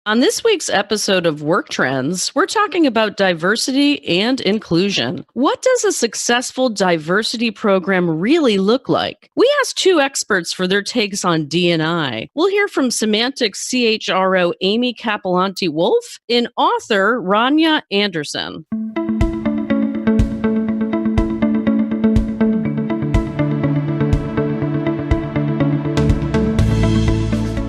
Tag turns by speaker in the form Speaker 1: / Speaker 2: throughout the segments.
Speaker 1: On this week's episode of Work Trends, we're talking about diversity and inclusion. What does a successful diversity program really look like? We asked two experts for their takes on D&I. We'll hear from Semantics CHRO Amy Cappellanti-Wolf and author Rania Anderson.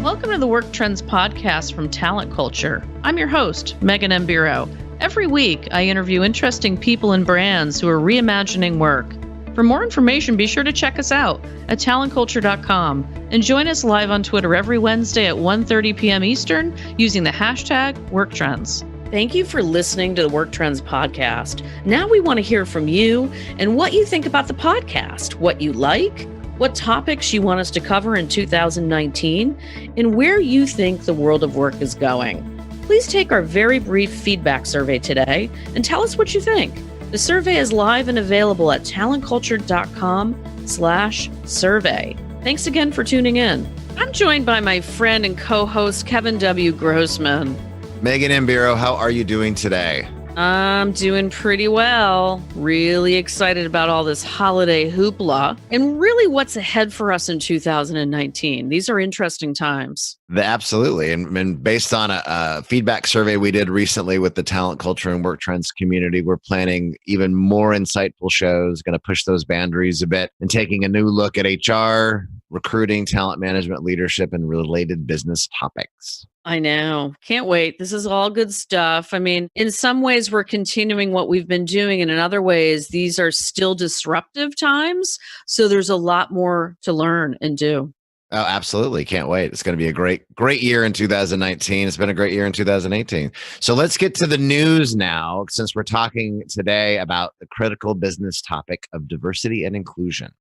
Speaker 1: Welcome to the Work Trends podcast from Talent Culture. I'm your host, Megan Mbiro. Every week, I interview interesting people and brands who are reimagining work. For more information, be sure to check us out at talentculture.com and join us live on Twitter every Wednesday at 1:30 p.m. Eastern using the hashtag WorkTrends. Thank you for listening to the Work Trends podcast. Now we want to hear from you and what you think about the podcast, what you like, what topics you want us to cover in 2019, and where you think the world of work is going. Please take our very brief feedback survey today and tell us what you think. The survey is live and available at talentculture.com/survey. Thanks again for tuning in. I'm joined by my friend and co-host, Kevin W. Grossman.
Speaker 2: Megan Mbiro, how are you doing today?
Speaker 1: I'm doing pretty well. Really excited about all this holiday hoopla and really what's ahead for us in 2019. These are interesting times.
Speaker 2: Absolutely. And based on a feedback survey we did recently with the Talent Culture and Work Trends community, we're planning even more insightful shows, going to push those boundaries a bit and taking a new look at HR, recruiting, talent management, leadership, and related business topics.
Speaker 1: I know. Can't wait. This is all good stuff. I mean, in some ways, we're continuing what we've been doing. And in other ways, these are still disruptive times. So there's a lot more to learn and do.
Speaker 2: Oh, absolutely. Can't wait. It's going to be a great year in 2019. It's been a great year in 2018. So let's get to the news now, since we're talking today about the critical business topic of diversity and inclusion.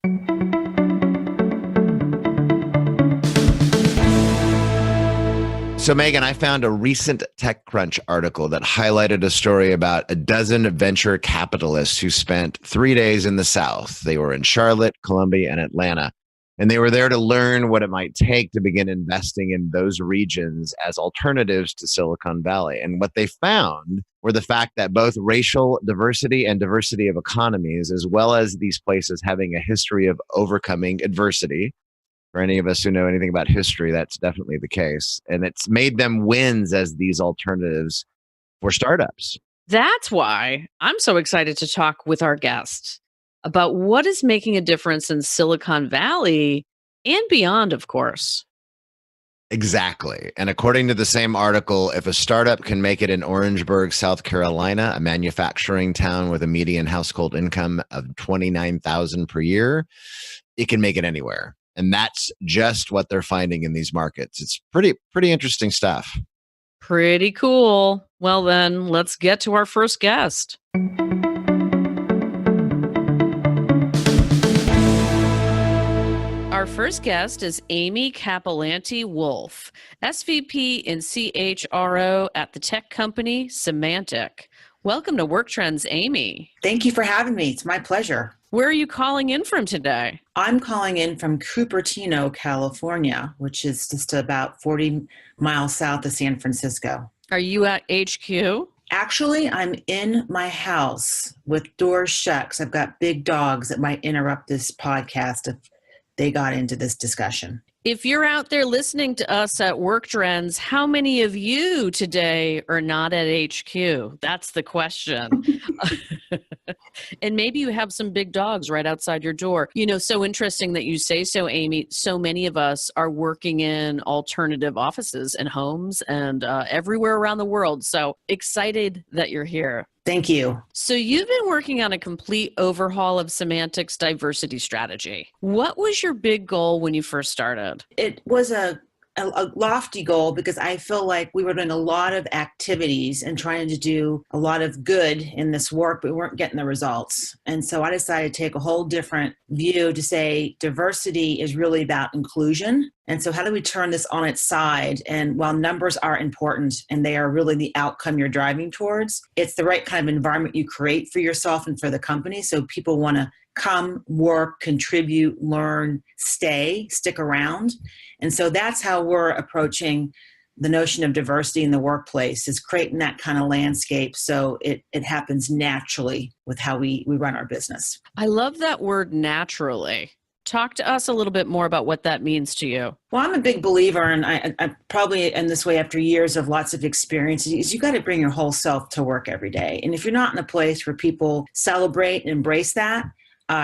Speaker 2: So, Megan, I found a recent TechCrunch article that highlighted a story about a dozen venture capitalists who spent 3 days in the South. They were in Charlotte, Columbia, and Atlanta, and they were there to learn what it might take to begin investing in those regions as alternatives to Silicon Valley. And what they found were the fact that both racial diversity and diversity of economies, as well as these places having a history of overcoming adversity. For any of us who know anything about history, that's definitely the case. And it's made them wins as these alternatives for startups.
Speaker 1: That's why I'm so excited to talk with our guest about what is making a difference in Silicon Valley and beyond, of course.
Speaker 2: Exactly. And according to the same article, if a startup can make it in Orangeburg, South Carolina, a manufacturing town with a median household income of $29,000 per year, it can make it anywhere. And that's just what they're finding in these markets. It's pretty interesting stuff.
Speaker 1: Pretty cool. Well, then let's get to our first guest. Our first guest is Amy Cappellanti-Wolf, SVP and CHRO at the tech company Semantic. Welcome to Work Trends, Amy.
Speaker 3: Thank you for having me. It's my pleasure.
Speaker 1: Where are you calling in from today?
Speaker 3: I'm calling in from Cupertino, California, which is just about 40 miles south of San Francisco.
Speaker 1: Are you at HQ?
Speaker 3: Actually, I'm in my house with doors shut because I've got big dogs that might interrupt this podcast if they got into this discussion.
Speaker 1: If you're out there listening to us at Work Trends, how many of you today are not at HQ? That's the question. And maybe you have some big dogs right outside your door. You know, so interesting that you say so, Amy. So many of us are working in alternative offices and homes and everywhere around the world. So excited that you're here.
Speaker 3: Thank you.
Speaker 1: So you've been working on a complete overhaul of Semantic's diversity strategy. What was your big goal when you first started?
Speaker 3: It was a lofty goal because I feel like we were doing a lot of activities and trying to do a lot of good in this work, but we weren't getting the results. And so I decided to take a whole different view to say diversity is really about inclusion. And so how do we turn this on its side? And while numbers are important and they are really the outcome you're driving towards, it's the right kind of environment you create for yourself and for the company. So people want to come, work, contribute, learn, stick around. And so that's how we're approaching the notion of diversity in the workplace is creating that kind of landscape so it happens naturally with how we run our business.
Speaker 1: I love that word naturally. Talk to us a little bit more about what that means to you.
Speaker 3: Well, I'm a big believer, and I probably in this way after years of lots of experiences, is you got to bring your whole self to work every day. And if you're not in a place where people celebrate and embrace that,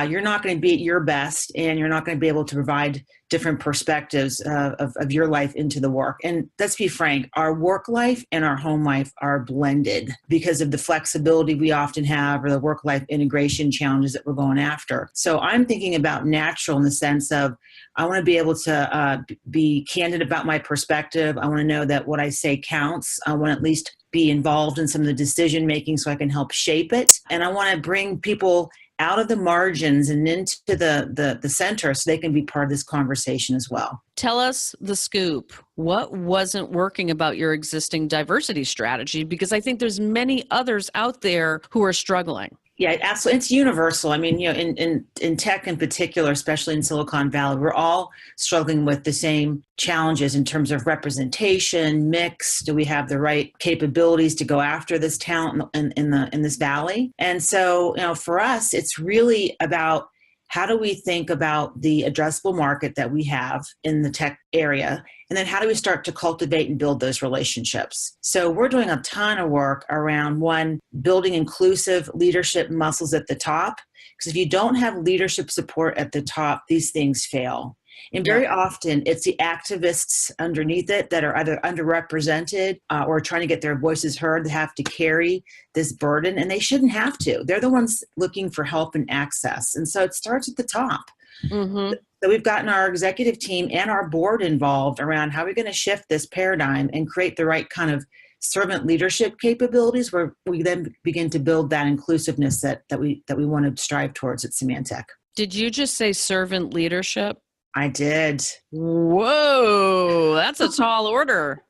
Speaker 3: you're not going to be at your best, and you're not going to be able to provide different perspectives of your life into the work. And let's be frank, our work life and our home life are blended because of the flexibility we often have or the work-life integration challenges that we're going after. So I'm thinking about natural in the sense of I want to be able to be candid about my perspective. I want to know that what I say counts. I want to at least be involved in some of the decision making so I can help shape it. And I want to bring people out of the margins and into the center so they can be part of this conversation as well.
Speaker 1: Tell us the scoop. What wasn't working about your existing diversity strategy? Because I think there's many others out there who are struggling.
Speaker 3: Yeah, absolutely. It's universal. I mean, in tech in particular, especially in Silicon Valley, we're all struggling with the same challenges in terms of representation, mix. Do we have the right capabilities to go after this talent in this valley? And so, for us, it's really about how do we think about the addressable market that we have in the tech area? And then how do we start to cultivate and build those relationships? So we're doing a ton of work around, one, building inclusive leadership muscles at the top. Because if you don't have leadership support at the top, these things fail. And very often it's the activists underneath it that are either underrepresented or trying to get their voices heard that have to carry this burden, and they shouldn't have to. They're the ones looking for help and access. And so it starts at the top. Mm-hmm. So we've gotten our executive team and our board involved around how we're going to shift this paradigm and create the right kind of servant leadership capabilities where we then begin to build that inclusiveness that we want to strive towards at Symantec.
Speaker 1: Did you just say servant leadership?
Speaker 3: I did.
Speaker 1: Whoa, that's a tall order.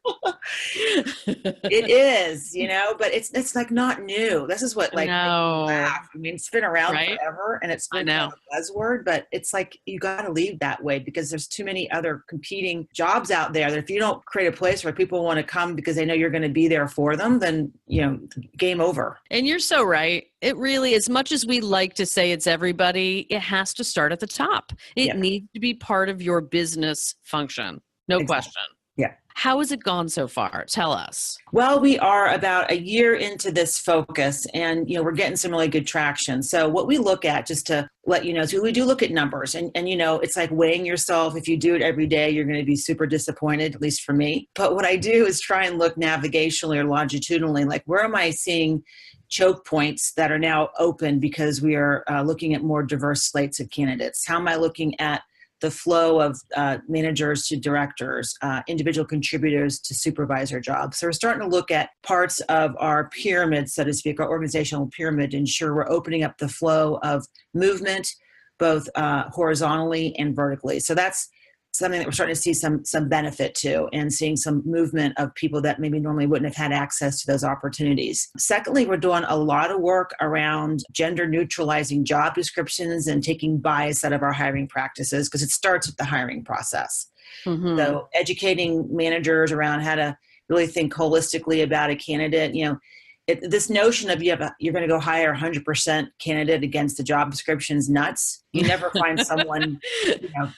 Speaker 3: It is, but it's like not new. This is what makes me laugh. I mean, it's been around forever and it's been a buzzword, but it's like you got to lead that way because there's too many other competing jobs out there that if you don't create a place where people want to come because they know you're going to be there for them, then, game over.
Speaker 1: And you're so right. It really, as much as we like to say it's everybody, it has to start at the top. It needs to be part of your business function. No question.
Speaker 3: Yeah.
Speaker 1: How has it gone so far? Tell us.
Speaker 3: Well, we are about a year into this focus and, we're getting some really good traction. So what we look at, just to let you know, is we do look at numbers and it's like weighing yourself. If you do it every day, you're going to be super disappointed, at least for me. But what I do is try and look navigationally or longitudinally, like where am I seeing choke points that are now open because we are looking at more diverse slates of candidates? How am I looking at the flow of managers to directors, individual contributors to supervisor jobs? So we're starting to look at parts of our pyramid, so to speak, our organizational pyramid, ensure we're opening up the flow of movement, both horizontally and vertically. So that's something that we're starting to see some benefit to and seeing some movement of people that maybe normally wouldn't have had access to those opportunities. Secondly, we're doing a lot of work around gender neutralizing job descriptions and taking bias out of our hiring practices because it starts with the hiring process. Mm-hmm. So educating managers around how to really think holistically about a candidate, this notion of you're going to go hire 100% candidate against the job description is nuts. You never find someone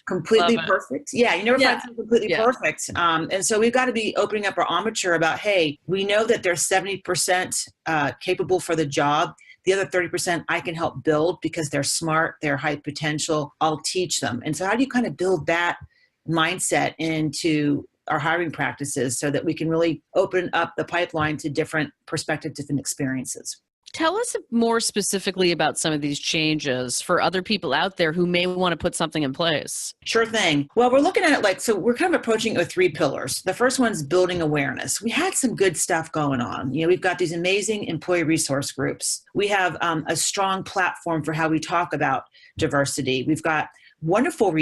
Speaker 3: completely perfect. Yeah, you never find someone completely perfect. And so we've got to be opening up our armature about, hey, we know that they're 70% capable for the job. The other 30% I can help build because they're smart, they're high potential. I'll teach them. And so how do you kind of build that mindset into our hiring practices so that we can really open up the pipeline to different perspectives, different experiences?
Speaker 1: Tell us more specifically about some of these changes for other people out there who may want to put something in place.
Speaker 3: Sure thing. Well, we're looking at it so we're kind of approaching it with 3 pillars. The first one's building awareness. We had some good stuff going on. We've got these amazing employee resource groups. We have a strong platform for how we talk about diversity. We've got wonderful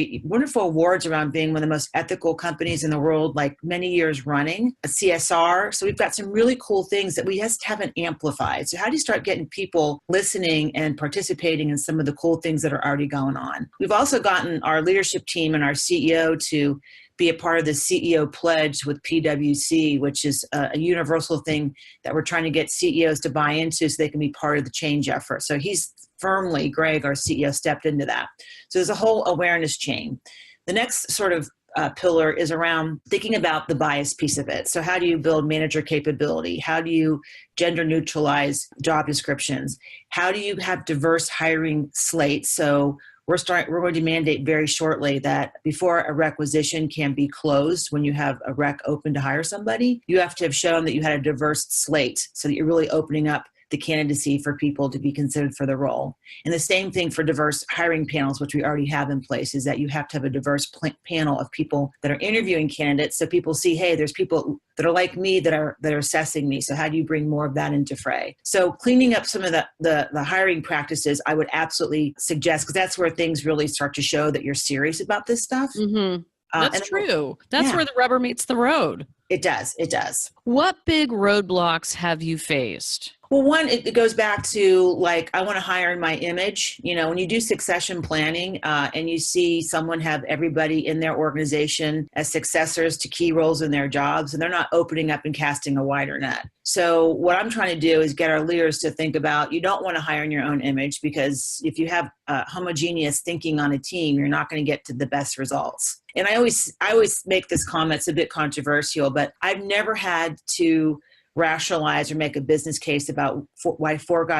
Speaker 3: awards around being one of the most ethical companies in the world, like many years running, a CSR. So we've got some really cool things that we just haven't amplified. So how do you start getting people listening and participating in some of the cool things that are already going on? We've also gotten our leadership team and our CEO to be a part of the CEO pledge with PwC, which is a universal thing that we're trying to get CEOs to buy into so they can be part of the change effort. So he's firmly, Greg, our CEO, stepped into that. So there's a whole awareness chain. The next sort of pillar is around thinking about the bias piece of it. So how do you build manager capability? How do you gender neutralize job descriptions? How do you have diverse hiring slates? So we're going to mandate very shortly that before a requisition can be closed, when you have a rec open to hire somebody, you have to have shown that you had a diverse slate so that you're really opening up the candidacy for people to be considered for the role. And the same thing for diverse hiring panels, which we already have in place, is that you have to have a diverse panel of people that are interviewing candidates so people see, hey, there's people that are like me that are assessing me. So how do you bring more of that into fray? So cleaning up some of the hiring practices, I would absolutely suggest, because that's where things really start to show that you're serious about this stuff.
Speaker 1: Mm-hmm. That's true. That's where the rubber meets the road.
Speaker 3: It does. It does.
Speaker 1: What big roadblocks have you faced?
Speaker 3: Well, one, it goes back to like, I want to hire in my image. You know, when you do succession planning and you see someone have everybody in their organization as successors to key roles in their jobs, and they're not opening up and casting a wider net. So what I'm trying to do is get our leaders to think about, you don't want to hire in your own image, because if you have homogeneous thinking on a team, you're not going to get to the best results. And I always make this comment, it's a bit controversial, but I've never had to rationalize or make a business case about why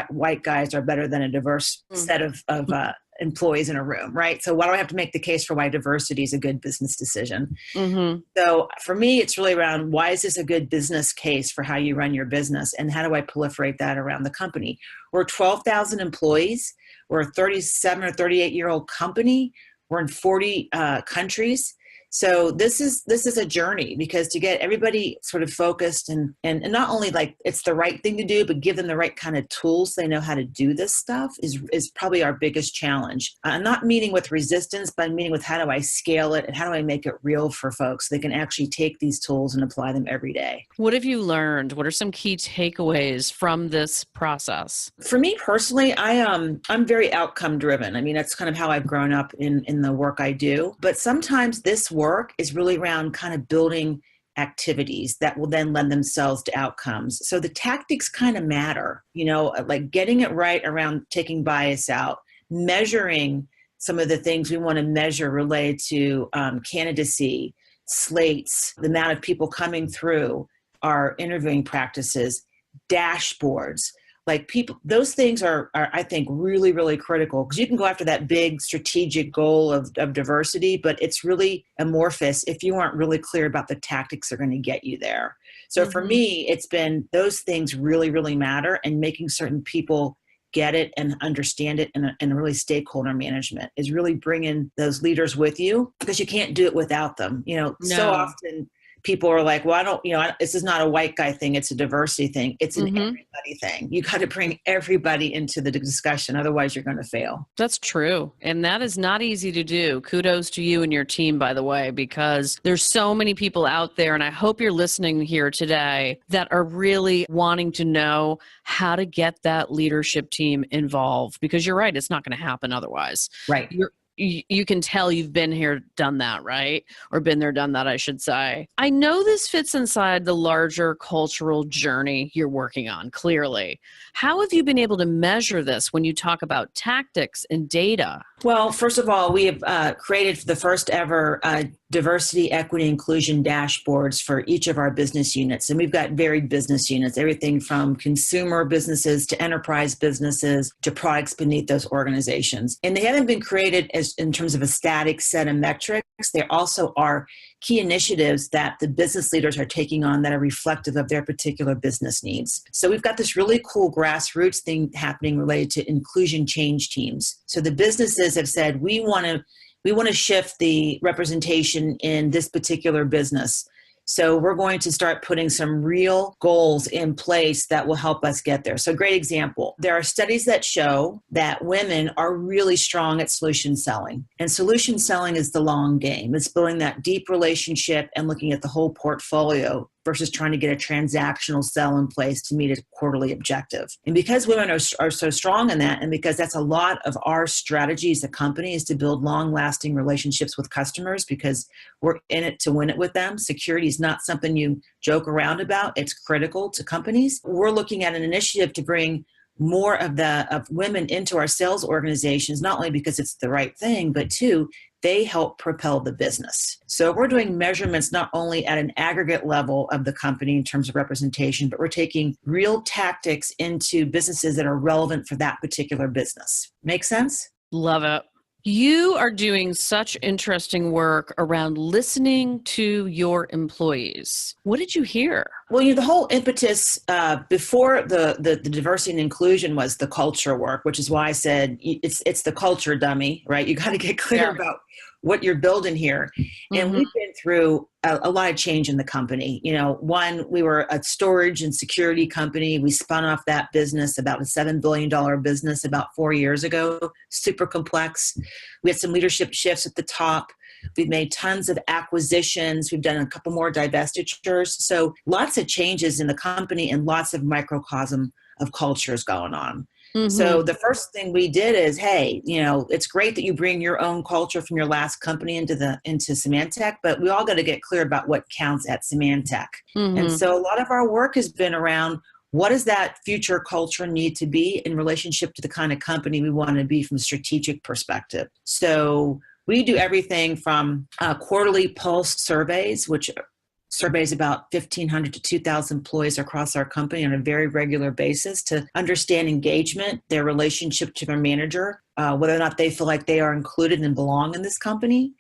Speaker 3: white guys are better than a diverse set of employees in a room, right? So why do I have to make the case for why diversity is a good business decision? Mm-hmm. So for me, it's really around, why is this a good business case for how you run your business, and how do I proliferate that around the company? We're 12,000 employees. We're a 37 or 38-year-old company. We're in 40 countries. So this is a journey, because to get everybody sort of focused and not only like it's the right thing to do, but give them the right kind of tools so they know how to do this stuff is probably our biggest challenge. I'm not meeting with resistance, but I'm meeting with, how do I scale it and how do I make it real for folks so they can actually take these tools and apply them every day.
Speaker 1: What have you learned? What are some key takeaways from this process?
Speaker 3: For me personally, I'm very outcome driven. I mean, that's kind of how I've grown up in the work I do. But sometimes this work is really around kind of building activities that will then lend themselves to outcomes. So the tactics kind of matter, you know, like getting it right around taking bias out, measuring some of the things we want to measure related to candidacy, slates, the amount of people coming through our interviewing practices, dashboards. Like people, those things are I think really, really critical, because you can go after that big strategic goal of diversity, but it's really amorphous if you aren't really clear about the tactics that are going to get you there. So for me, it's been those things really, really matter, and making certain people get it and understand it, and really stakeholder management is really bringing those leaders with you, because you can't do it without them. You know, So often people are like, well, I don't, this is not a white guy thing. It's a diversity thing. It's an everybody thing. You got to bring everybody into the discussion. Otherwise you're going to fail.
Speaker 1: That's true. And that is not easy to do. Kudos to you and your team, by the way, because there's so many people out there. And I hope you're listening here today that are really wanting to know how to get that leadership team involved, because you're right. It's not going to happen otherwise.
Speaker 3: Right.
Speaker 1: You can tell you've been here, done that, right? Or been there, done that, I should say. I know this fits inside the larger cultural journey you're working on, clearly. How have you been able to measure this when you talk about tactics and data?
Speaker 3: Well, first of all, we have created the first ever diversity, equity, inclusion dashboards for each of our business units. And we've got varied business units, everything from consumer businesses to enterprise businesses to products beneath those organizations. And they haven't been created as in terms of a static set of metrics. There also are key initiatives that the business leaders are taking on that are reflective of their particular business needs. So we've got this really cool grassroots thing happening related to inclusion change teams. So the businesses have said, we want to shift the representation in this particular business. So we're going to start putting some real goals in place that will help us get there. So great example. There are studies that show that women are really strong at solution selling. And solution selling is the long game. It's building that deep relationship and looking at the whole portfolio versus trying to get a transactional sell in place to meet a quarterly objective. And because women are so strong in that, and because that's a lot of our strategy as a company, is to build long-lasting relationships with customers, because we're in it to win it with them. Security is not something you joke around about. It's critical to companies. We're looking at an initiative to bring more of women into our sales organizations, not only because it's the right thing, but two, they help propel the business. So we're doing measurements not only at an aggregate level of the company in terms of representation, but we're taking real tactics into businesses that are relevant for that particular business. Make sense?
Speaker 1: Love it. You are doing such interesting work around listening to your employees. What did you hear?
Speaker 3: Well, the whole impetus before the diversity and inclusion was the culture work, which is why I said it's the culture, dummy, right? You got to get clear about what you're building here. And we've been through a lot of change in the company. One, we were a storage and security company. We spun off that business, about a $7 billion business, about 4 years ago, super complex. We had some leadership shifts at the top. We've made tons of acquisitions. We've done a couple more divestitures. So lots of changes in the company and lots of microcosm of cultures going on. So the first thing we did is, hey, it's great that you bring your own culture from your last company into Symantec, but we all got to get clear about what counts at Symantec. And so a lot of our work has been around, what does that future culture need to be in relationship to the kind of company we want to be from a strategic perspective? So we do everything from quarterly pulse surveys, which surveys about 1,500 to 2,000 employees across our company on a very regular basis to understand engagement, their relationship to their manager, whether or not they feel like they are included and belong in this company.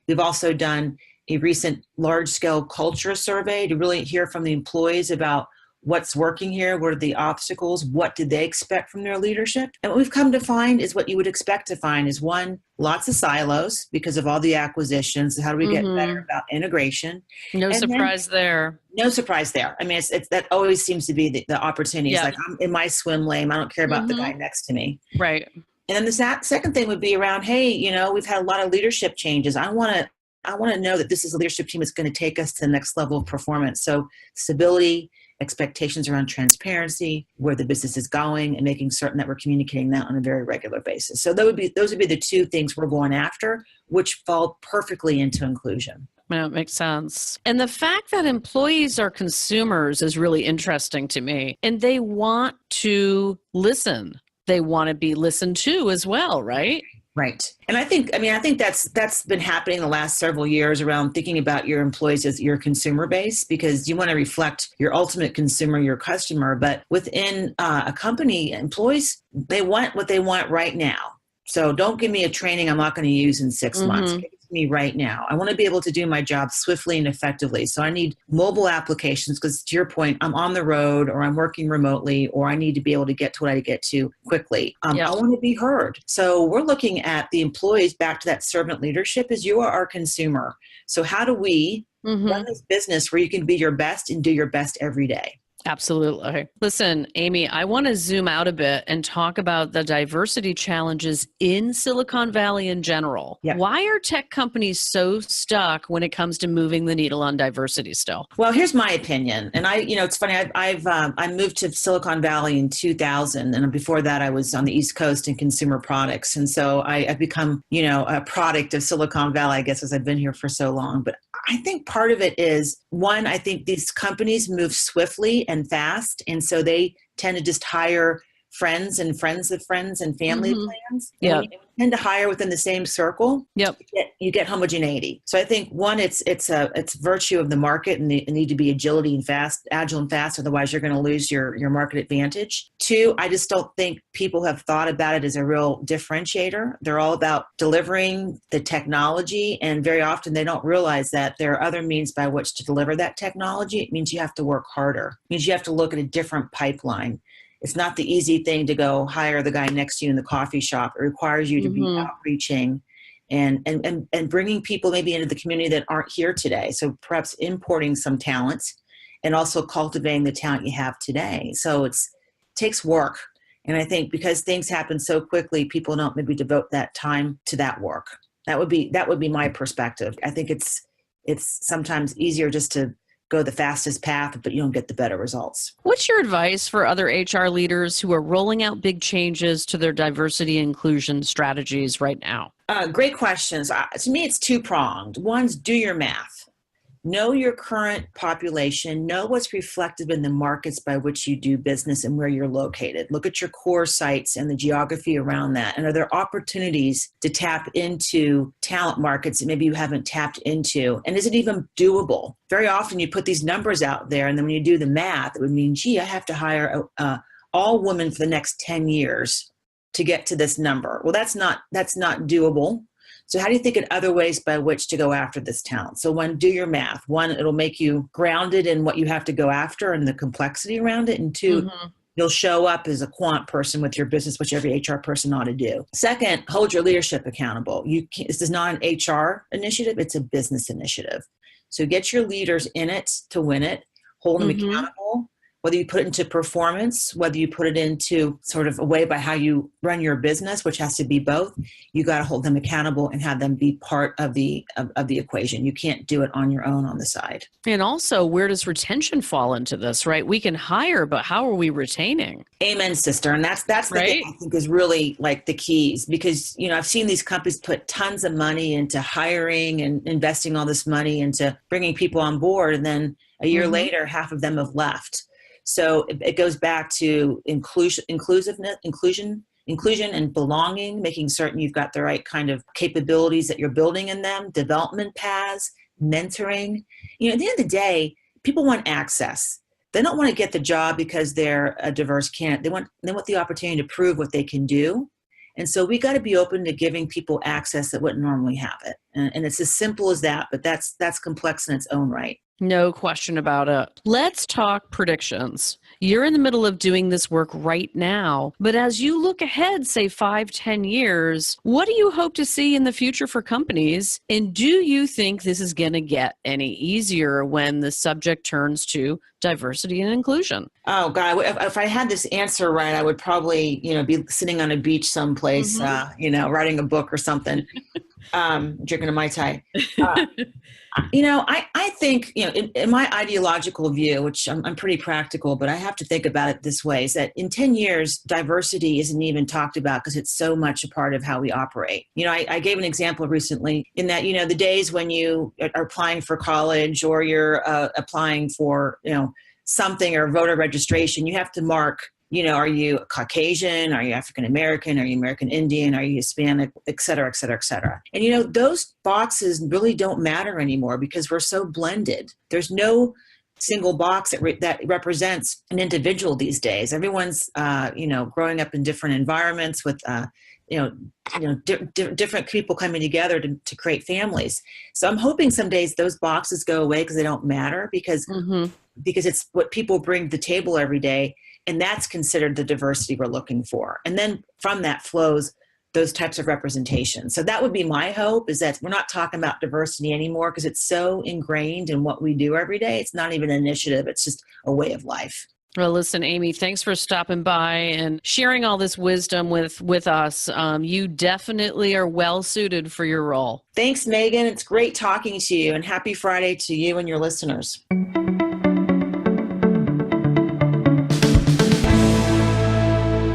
Speaker 3: We've also done a recent large-scale culture survey to really hear from the employees about what's working here, what are the obstacles, what do they expect from their leadership. And what we've come to find is what you would expect to find is, one, lots of silos because of all the acquisitions. How do we get better about integration?
Speaker 1: No surprise there.
Speaker 3: No surprise there. I mean, it's that always seems to be the opportunities. Like, I'm in my swim lane. I don't care about the guy next to me.
Speaker 1: Right.
Speaker 3: And then the second thing would be around, hey, we've had a lot of leadership changes. I want to know that this is a leadership team that's going to take us to the next level of performance. So stability, expectations around transparency, where the business is going, and making certain that we're communicating that on a very regular basis. So those would be the two things we're going after, which fall perfectly into inclusion.
Speaker 1: Yeah, it makes sense. And the fact that employees are consumers is really interesting to me. And they want to listen. They want to be listened to as well, right?
Speaker 3: Right. And I think that's been happening the last several years around thinking about your employees as your consumer base, because you want to reflect your ultimate consumer, your customer. But within a company, employees, they want what they want right now. So don't give me a training I'm not going to use in 6 months. Give it to me right now. I want to be able to do my job swiftly and effectively. So I need mobile applications because, to your point, I'm on the road or I'm working remotely, or I need to be able to get to what I get to quickly. I want to be heard. So we're looking at the employees, back to that servant leadership, as you are our consumer. So how do we run this business where you can be your best and do your best every day?
Speaker 1: Absolutely. Listen, Amy, I want to zoom out a bit and talk about the diversity challenges in Silicon Valley in general.
Speaker 3: Yep.
Speaker 1: Why are tech companies so stuck when it comes to moving the needle on diversity still?
Speaker 3: Well, here's my opinion. And it's funny. I moved to Silicon Valley in 2000, and before that, I was on the East Coast in consumer products. And so I've become, a product of Silicon Valley, I guess, as I've been here for so long. But I think part of it is, one, I think these companies move swiftly and fast. And so they tend to just hire friends and friends of friends and family plans.
Speaker 1: Yeah.
Speaker 3: When you tend to hire within the same circle, you get homogeneity. So I think, one, it's virtue of the market, and the need to be agile and fast. Otherwise, you're going to lose your market advantage. Two, I just don't think people have thought about it as a real differentiator. They're all about delivering the technology, and very often they don't realize that there are other means by which to deliver that technology. It means you have to work harder. It means you have to look at a different pipeline. It's not the easy thing to go hire the guy next to you in the coffee shop. It requires you to be outreaching and bringing people maybe into the community that aren't here today. So perhaps importing some talents and also cultivating the talent you have today. So it takes work. And I think because things happen so quickly, people don't maybe devote that time to that work. That would be my perspective. I think it's sometimes easier just to go the fastest path, but you don't get the better results.
Speaker 1: What's your advice for other HR leaders who are rolling out big changes to their diversity and inclusion strategies right now?
Speaker 3: Great questions. To me, it's two-pronged. One's do your math. Know your current population, know what's reflected in the markets by which you do business and where you're located. Look at your core sites and the geography around that. And are there opportunities to tap into talent markets that maybe you haven't tapped into? And is it even doable? Very often you put these numbers out there, and then when you do the math, it would mean, gee, I have to hire all women for the next 10 years to get to this number. Well, that's not doable. So how do you think of other ways by which to go after this talent? So one, do your math. One, it'll make you grounded in what you have to go after and the complexity around it. And two, you'll show up as a quant person with your business, which every HR person ought to do. Second, hold your leadership accountable. This is not an HR initiative, it's a business initiative. So get your leaders in it to win it, hold them accountable. Whether you put it into performance, whether you put it into sort of a way by how you run your business, which has to be both, you got to hold them accountable and have them be part of the equation. You can't do it on your own on the side. And
Speaker 1: also, where does retention fall into this, right? We can hire, but how are we retaining?
Speaker 3: Amen, sister. And that's the
Speaker 1: right?
Speaker 3: thing I think is really like the keys, because, I've seen these companies put tons of money into hiring and investing all this money into bringing people on board. And then a year later, half of them have left. So it goes back to inclusion and belonging, making certain you've got the right kind of capabilities that you're building in them, development paths, mentoring. At the end of the day, people want access. They don't want to get the job because they're a diverse candidate. They want the opportunity to prove what they can do. And so we got to be open to giving people access that wouldn't normally have it. And it's as simple as that, but that's complex in its own right.
Speaker 1: No question about it. Let's talk predictions. You're in the middle of doing this work right now, but as you look ahead, say 5-10 years, what do you hope to see in the future for companies? And do you think this is going to get any easier when the subject turns to diversity and inclusion?
Speaker 3: Oh God, if I had this answer right, I would probably, be sitting on a beach someplace, writing a book or something, drinking a Mai Tai. I think, in my ideological view, which I'm pretty practical, but I have to think about it this way, is that in 10 years, diversity isn't even talked about because it's so much a part of how we operate. I gave an example recently in that, the days when you are applying for college or you're applying for, something or voter registration, you have to mark, are you Caucasian? Are you African American? Are you American Indian? Are you Hispanic? Et cetera, et cetera, et cetera. And, those boxes really don't matter anymore because we're so blended. There's no single box that represents an individual these days. Everyone's, growing up in different environments with, different people coming together to create families. So I'm hoping some days those boxes go away because they don't matter because it's what people bring to the table every day. And that's considered the diversity we're looking for. And then from that flows those types of representations. So that would be my hope, is that we're not talking about diversity anymore because it's so ingrained in what we do every day. It's not even an initiative. It's just a way of life.
Speaker 1: Well, listen, Amy, thanks for stopping by and sharing all this wisdom with us. You definitely are well suited for your role.
Speaker 3: Thanks, Megan. It's great talking to you, and happy Friday to you and your listeners.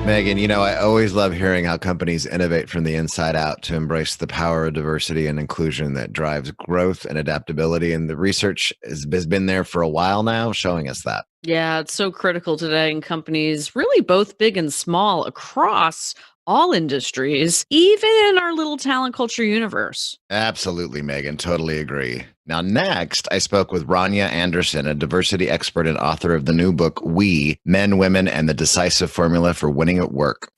Speaker 2: Megan, I always love hearing how companies innovate from the inside out to embrace the power of diversity and inclusion that drives growth and adaptability. And the research has been there for a while now, showing us that.
Speaker 1: Yeah, it's so critical today in companies, really both big and small, across all industries, even in our little talent culture universe.
Speaker 2: Absolutely, Megan. Totally agree. Now, next, I spoke with Rania Anderson, a diversity expert and author of the new book, We, Men, Women, and the Decisive Formula for Winning at Work.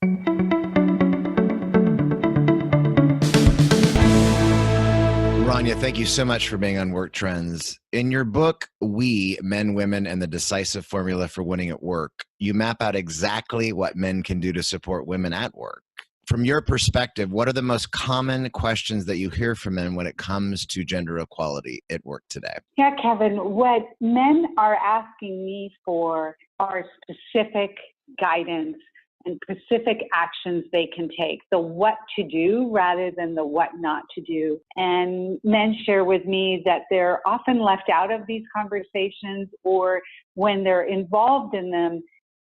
Speaker 2: Rania, thank you so much for being on Work Trends. In your book, We, Men, Women, and the Decisive Formula for Winning at Work, you map out exactly what men can do to support women at work. From your perspective, what are the most common questions that you hear from men when it comes to gender equality at work today?
Speaker 4: Yeah, Kevin, what men are asking me for are specific guidance and specific actions they can take. The what to do rather than the what not to do. And men share with me that they're often left out of these conversations, or when they're involved in them,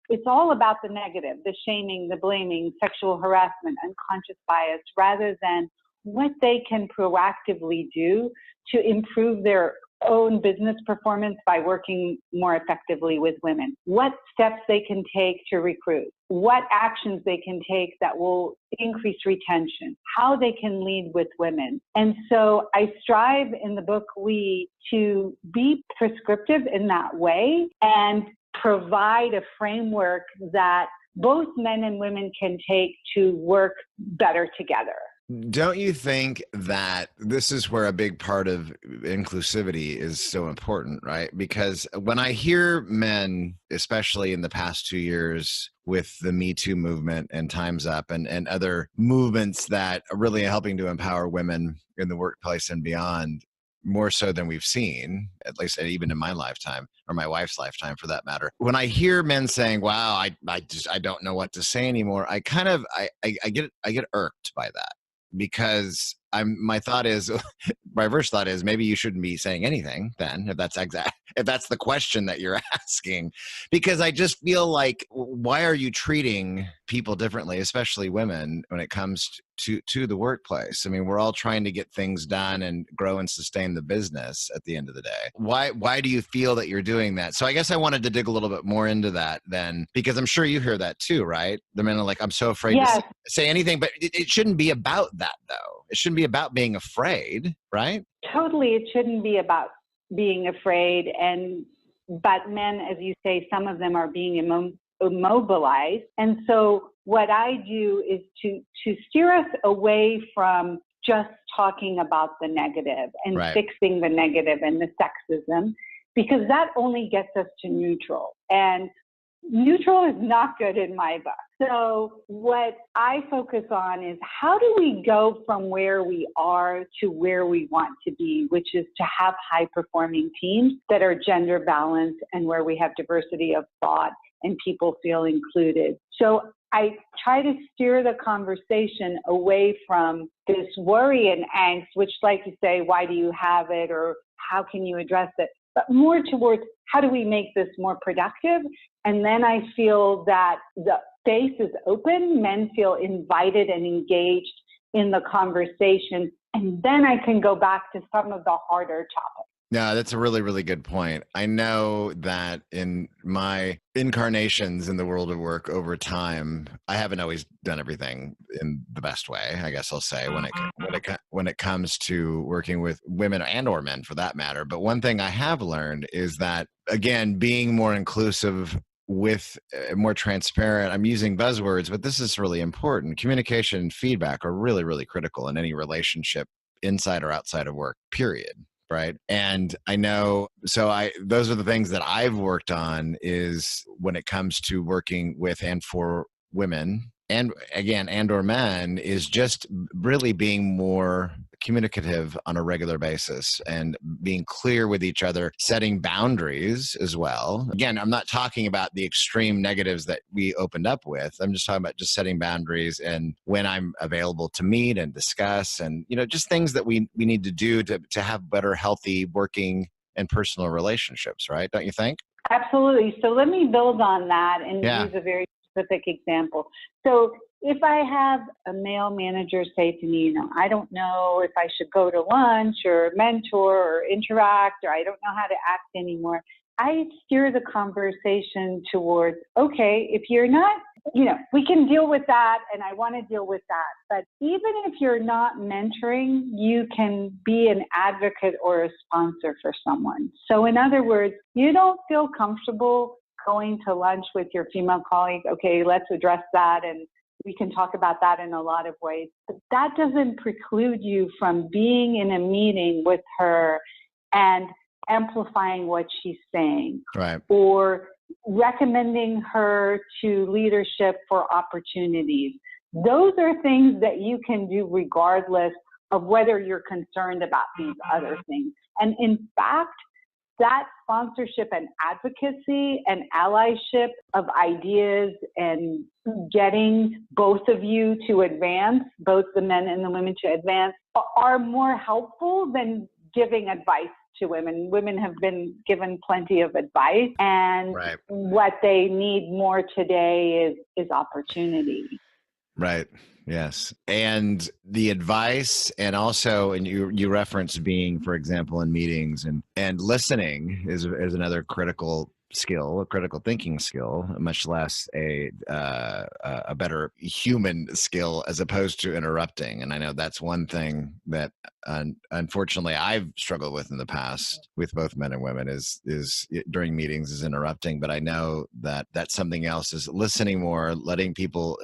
Speaker 4: it's all about the negative, the shaming, the blaming, sexual harassment, unconscious bias, rather than what they can proactively do to improve their own business performance by working more effectively with women. What steps they can take to recruit, what actions they can take that will increase retention, how they can lead with women. And so I strive in the book We to be prescriptive in that way and provide a framework that both men and women can take to work better together.
Speaker 2: Don't you think that this is where a big part of inclusivity is so important, right? Because when I hear men, especially in the past 2 years with the Me Too movement and Time's Up and other movements that are really helping to empower women in the workplace and beyond, more so than we've seen, at least even in my lifetime or my wife's lifetime for that matter. When I hear men saying, wow, I don't know what to say anymore, I get irked by that. Because my first thought is maybe you shouldn't be saying anything then, if that's the question that you're asking, because I just feel like, why are you treating people differently, especially women, when it comes to the workplace? I mean, we're all trying to get things done and grow and sustain the business at the end of the day. Why do you feel that you're doing that? So I guess I wanted to dig a little bit more into that then, because I'm sure you hear that too, right? The men are like, I'm so afraid to say anything, but it shouldn't be about that though. It shouldn't be about being afraid, right?
Speaker 4: Totally. It shouldn't be about being afraid. But men, as you say, some of them are being immobilized. And so what I do is to steer us away from just talking about the negative and fixing the negative and the sexism, because that only gets us to neutral. And neutral is not good in my book. So what I focus on is, how do we go from where we are to where we want to be, which is to have high-performing teams that are gender balanced and where we have diversity of thought and people feel included. So I try to steer the conversation away from this worry and angst, which, like you say, why do you have it, or how can you address it? But more towards, how do we make this more productive? And then I feel that the space is open, men feel invited and engaged in the conversation, and then I can go back to some of the harder topics.
Speaker 2: No, that's a really, really good point. I know that in my incarnations in the world of work over time, I haven't always done everything in the best way, I guess I'll say, when it comes to working with women and or men for that matter. But one thing I have learned is that, again, being more inclusive with more transparent, I'm using buzzwords, but this is really important. Communication and feedback are really, really critical in any relationship, inside or outside of work, period. Right. And I know, those are the things that I've worked on, is when it comes to working with and for women, and again, and or men, is just really being more communicative on a regular basis and being clear with each other, setting boundaries as well. Again, I'm not talking about the extreme negatives that we opened up with. I'm just talking about just setting boundaries and when I'm available to meet and discuss, and, just things that we need to do to have better, healthy working and personal relationships, right? Don't you think?
Speaker 4: Absolutely. So let me build on that and use a very specific example. So if I have a male manager say to me, I don't know if I should go to lunch or mentor or interact, or I don't know how to act anymore, I steer the conversation towards, okay, if you're not, we can deal with that, and I want to deal with that. But even if you're not mentoring, you can be an advocate or a sponsor for someone. So in other words, you don't feel comfortable going to lunch with your female colleague, okay, let's address that, and we can talk about that in a lot of ways. But that doesn't preclude you from being in a meeting with her and amplifying what she's saying,
Speaker 2: right,
Speaker 4: or recommending her to leadership for opportunities. Those are things that you can do regardless of whether you're concerned about these other things. And in fact, that sponsorship and advocacy and allyship of ideas and getting both of you to advance, both the men and the women to advance, are more helpful than giving advice to women. Women have been given plenty of advice, and
Speaker 2: Right.
Speaker 4: what they need more today is opportunity.
Speaker 2: Right. Yes. And the advice, and also, and you referenced being, for example, in meetings, and listening is another critical skill, a critical thinking skill, much less a better human skill as opposed to interrupting. And I know that's one thing that unfortunately I've struggled with in the past with both men and women is during meetings is interrupting. But I know that that's something else, is listening more, letting people,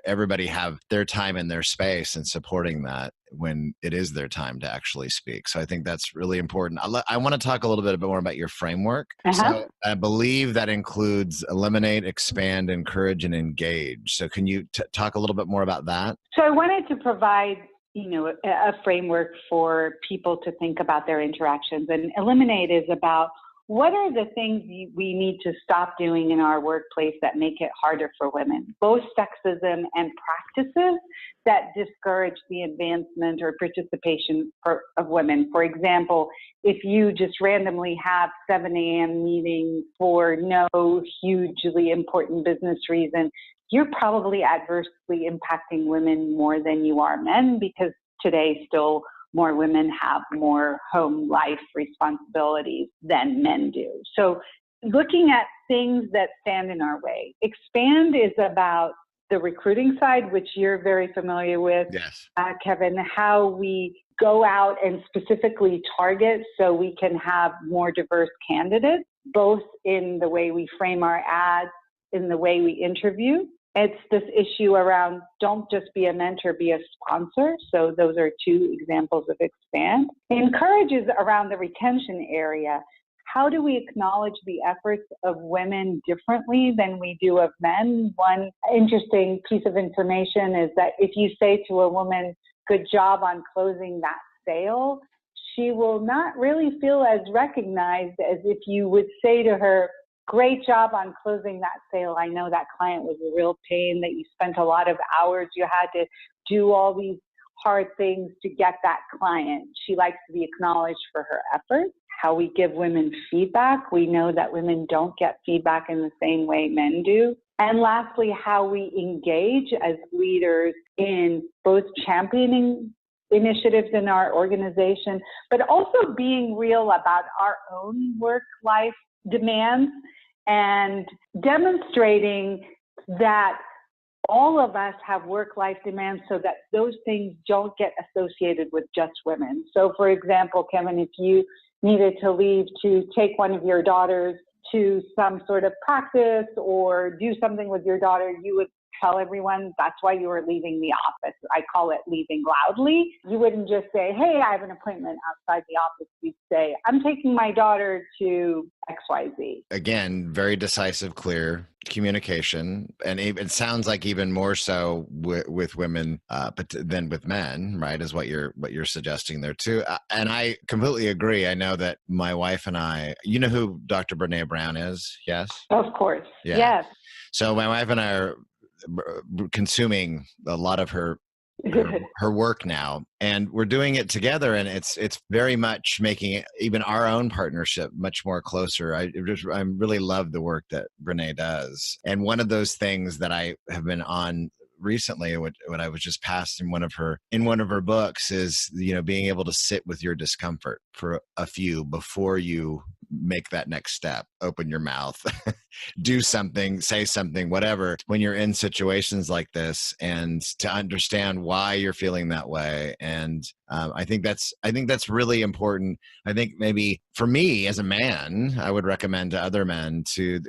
Speaker 2: everybody have their time and their space, and supporting that when it is their time to actually speak. So I think that's really important. I want to talk a little bit more about your framework. So I believe that includes eliminate, expand, encourage, and engage. So can you talk a little bit more about that?
Speaker 4: So I wanted to provide, a framework for people to think about their interactions. And eliminate is about what are the things we need to stop doing in our workplace that make it harder for women, both sexism and practices that discourage the advancement or participation of women. For example, if you just randomly have 7 a.m. meetings for no hugely important business reason, you're probably adversely impacting women more than you are men, because today still more women have more home life responsibilities than men do. So looking at things that stand in our way. Expand is about the recruiting side, which you're very familiar with,
Speaker 2: yes,
Speaker 4: Kevin, how we go out and specifically target so we can have more diverse candidates, both in the way we frame our ads, in the way we interview. It's this issue around don't just be a mentor, be a sponsor. So those are two examples of expand. Encourage is around the retention area. How do we acknowledge the efforts of women differently than we do of men? One interesting piece of information is that if you say to a woman, good job on closing that sale, she will not really feel as recognized as if you would say to her, great job on closing that sale. I know that client was a real pain, that you spent a lot of hours. You had to do all these hard things to get that client. She likes to be acknowledged for her efforts. How we give women feedback. We know that women don't get feedback in the same way men do. And lastly, how we engage as leaders in both championing initiatives in our organization, but also being real about our own work-life demands and demonstrating that all of us have work-life demands so that those things don't get associated with just women. So for example, Kevin, if you needed to leave to take one of your daughters to some sort of practice or do something with your daughter, you would tell everyone that's why you were leaving the office. I call it leaving loudly. You wouldn't just say, hey, I have an appointment outside the office. You'd say, I'm taking my daughter to XYZ.
Speaker 2: Again, very decisive, clear communication. And it sounds like even more so with women but than with men, right, is what you're suggesting there too. And I completely agree. I know that my wife and I, you know who Dr. Brene Brown is? Yes?
Speaker 4: Of course.
Speaker 2: Yeah.
Speaker 4: Yes.
Speaker 2: So my wife and I are consuming a lot of her work now, and we're doing it together, and it's very much making it, even our own partnership, much more closer. I really love the work that Brene does, and one of those things that I have been on recently, what I was just passed in one of her books, is being able to sit with your discomfort for a few before you make that next step. Open your mouth, do something, say something, whatever, when you're in situations like this, and to understand why you're feeling that way. And I think that's really important. I think maybe for me as a man, I would recommend to other men to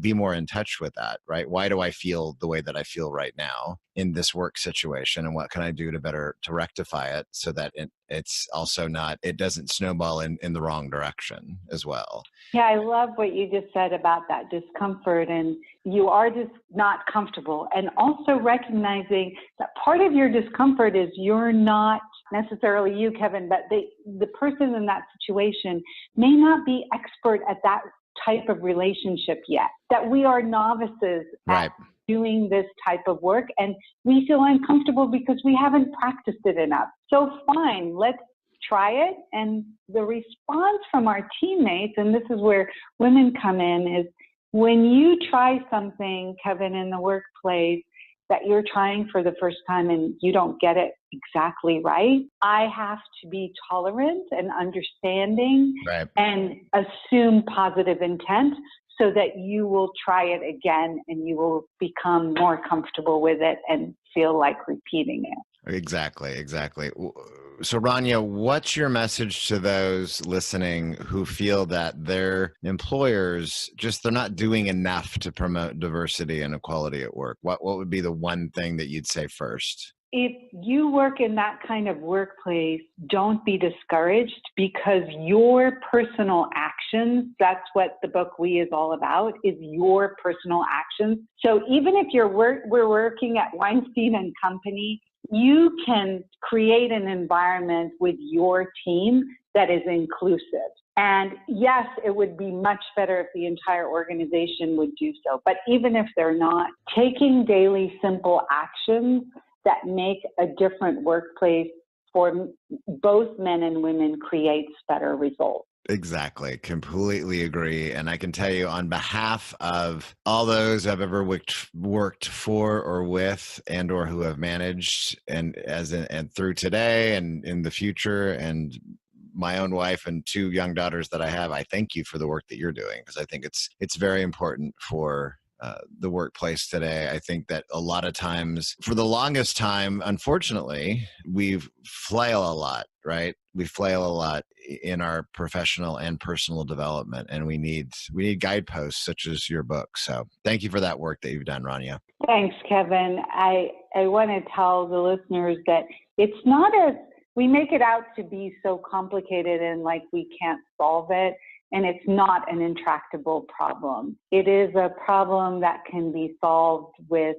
Speaker 2: be more in touch with that, right? Why do I feel the way that I feel right now in this work situation, and what can I do to rectify it so that it's also it doesn't snowball in the wrong direction as well.
Speaker 4: Yeah, I love what you just said about that discomfort and you are just not comfortable. And also recognizing that part of your discomfort is you're not necessarily you, Kevin, but the person in that situation may not be expert at that type of relationship yet, that we are novices at doing this type of work and we feel uncomfortable because we haven't practiced it enough. So fine, let's try it. And the response from our teammates, and this is where women come in, is when you try something, Kevin, in the workplace that you're trying for the first time and you don't get it exactly right, I have to be tolerant and understanding and assume positive intent so that you will try it again and you will become more comfortable with it and feel like repeating it.
Speaker 2: Exactly. So Rania, what's your message to those listening who feel that their employers they're not doing enough to promote diversity and equality at work? What would be the one thing that you'd say first?
Speaker 4: If you work in that kind of workplace, don't be discouraged because your personal actions, that's what the book We is all about, is your personal actions. So even if we're working at Weinstein and Company, you can create an environment with your team that is inclusive. And yes, it would be much better if the entire organization would do so. But even if they're not, taking daily simple actions that make a different workplace for both men and women creates better results.
Speaker 2: Exactly. Completely agree. And I can tell you on behalf of all those I've ever worked for or with and or who have managed and through today and in the future and my own wife and 2 young daughters that I have, I thank you for the work that you're doing because I think it's very important for the workplace today. I think that a lot of times, for the longest time, unfortunately, we flail a lot, right? We flail a lot in our professional and personal development, and we need guideposts such as your book. So thank you for that work that you've done, Rania.
Speaker 4: Thanks, Kevin. I want to tell the listeners that it's not as we make it out to be so complicated and like we can't solve it. And it's not an intractable problem. It is a problem that can be solved with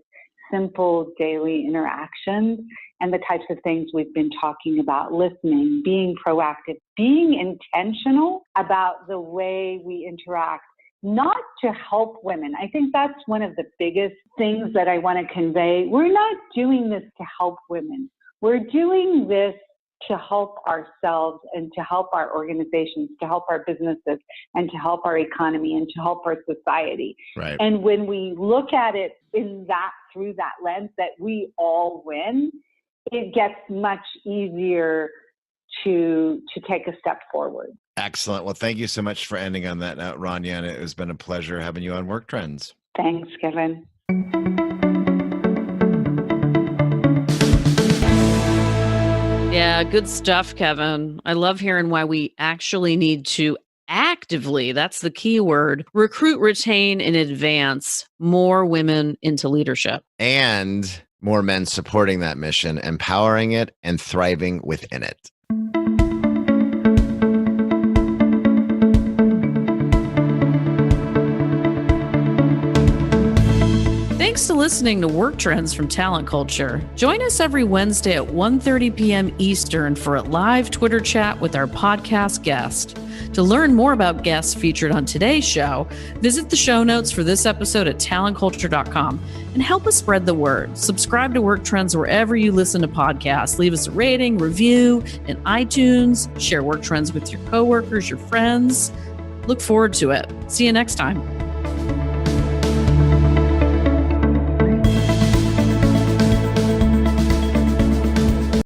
Speaker 4: simple daily interactions and the types of things we've been talking about: listening, being proactive, being intentional about the way we interact, not to help women. I think that's one of the biggest things that I want to convey. We're not doing this to help women. We're doing this to help ourselves and to help our organizations, to help our businesses, and to help our economy and to help our society.
Speaker 2: Right.
Speaker 4: And when we look at it through that lens, that we all win, it gets much easier to take a step forward.
Speaker 2: Excellent. Well, thank you so much for ending on that note, Rania, and it has been a pleasure having you on Work Trends.
Speaker 4: Thanks, Kevin.
Speaker 1: Yeah, good stuff, Kevin. I love hearing why we actually need to actively, that's the key word, recruit, retain, and advance more women into leadership.
Speaker 2: And more men supporting that mission, empowering it, and thriving within it.
Speaker 1: Thanks to listening to Work Trends from Talent Culture. Join us every Wednesday at 1:30 p.m. Eastern for a live Twitter chat with our podcast guest. To learn more about guests featured on today's show, visit the show notes for this episode at talentculture.com and help us spread the word. Subscribe to Work Trends wherever you listen to podcasts. Leave us a rating, review in iTunes. Share Work Trends with your coworkers, your friends. Look forward to it. See you next time.